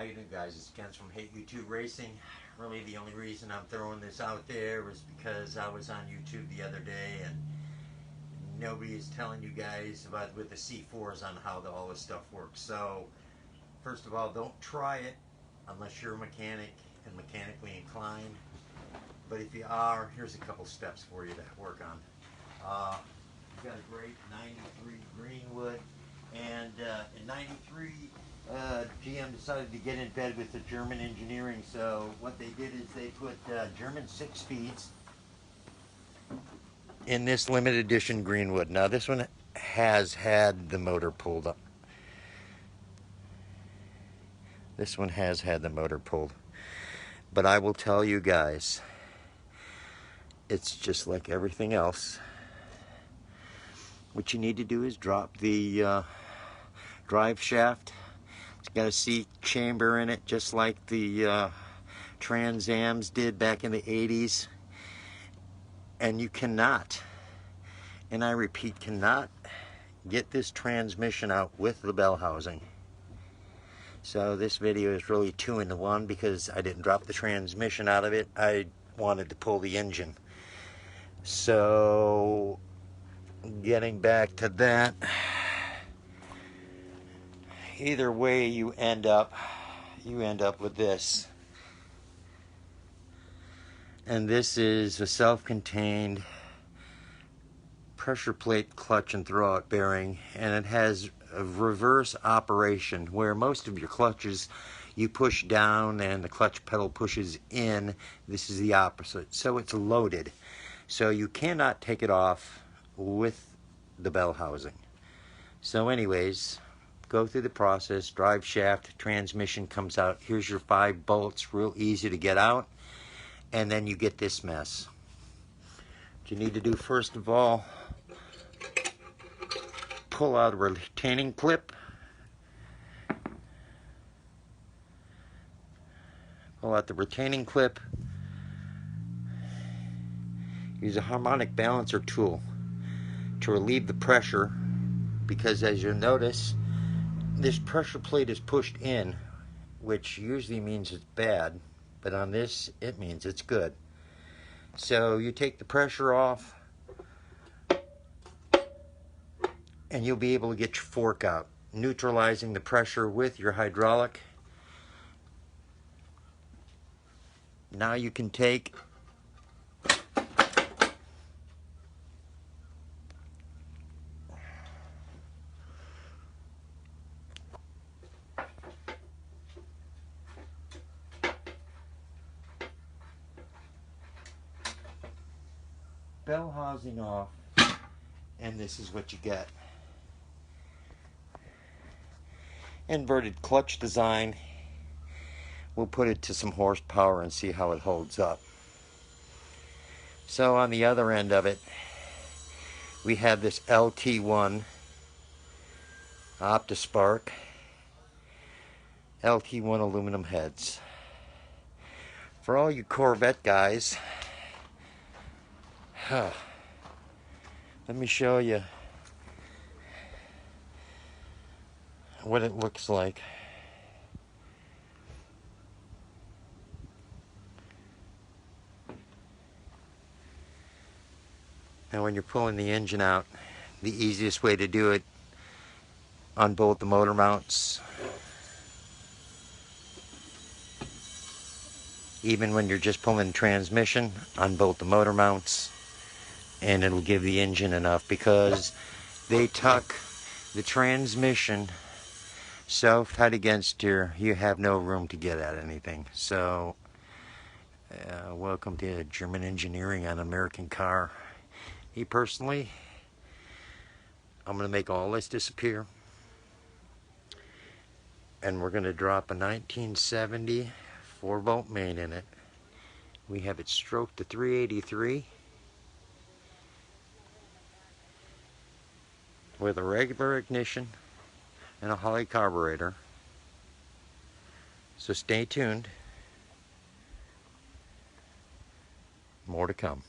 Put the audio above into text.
How you doing, guys? It's Ken from Hate YouTube Racing. Really the only reason I'm throwing this out there was because I was on YouTube the other day and nobody is telling you guys about with the C4s on how all this stuff works. So first of all, don't try it unless you're a mechanic and mechanically inclined. But if you are, here's a couple steps for you to work on. You've got a great 93 Greenwood, and in 93 GM decided to get in bed with the German engineering, so what they did is they put German 6-speeds in this limited edition Greenwood. Now this one has had the motor pulled up. This one has had the motor pulled. But I will tell you guys, it's just like everything else. What you need to do is drop the drive shaft. It's got a seat chamber in it, just like the Trans Ams did back in the 80s. And you cannot, and I repeat, cannot get this transmission out with the bell housing. So this video is really 2 in 1 because I didn't drop the transmission out of it. I wanted to pull the engine. So getting back to that, either way you end up with this. And this is a self-contained pressure plate clutch and throwout bearing, and it has a reverse operation where most of your clutches you push down and the clutch pedal pushes in. This is the opposite, so it's loaded, so you cannot take it off with the bell housing. So anyways, go through the process. Drive shaft, transmission comes out. Here's your 5 bolts, real easy to get out, and then you get this mess. What you need to do first of all, pull out a retaining clip. Pull out the retaining clip. Use a harmonic balancer tool to relieve the pressure, because as you'll notice, this pressure plate is pushed in, which usually means it's bad, but on this it means it's good. So you take the pressure off and you'll be able to get your fork out, neutralizing the pressure with your hydraulic. Now you can take bell housing off, and this is what you get. Inverted clutch design. We'll put it to some horsepower and see how it holds up. So on the other end of it, we have this LT1 OptiSpark LT1 aluminum heads. For all you Corvette guys, let me show you what it looks like. Now when you're pulling the engine out, the easiest way to do it, unbolt the motor mounts. Even when you're just pulling transmission, unbolt the motor mounts, and it'll give the engine enough, because they tuck the transmission so tight against you have no room to get at anything. So welcome to German engineering on American car. Me personally, I'm going to make all this disappear, and we're going to drop a 1970 4-volt main in it. We have it stroked to 383 with a regular ignition and a Holley carburetor. So stay tuned. More to come.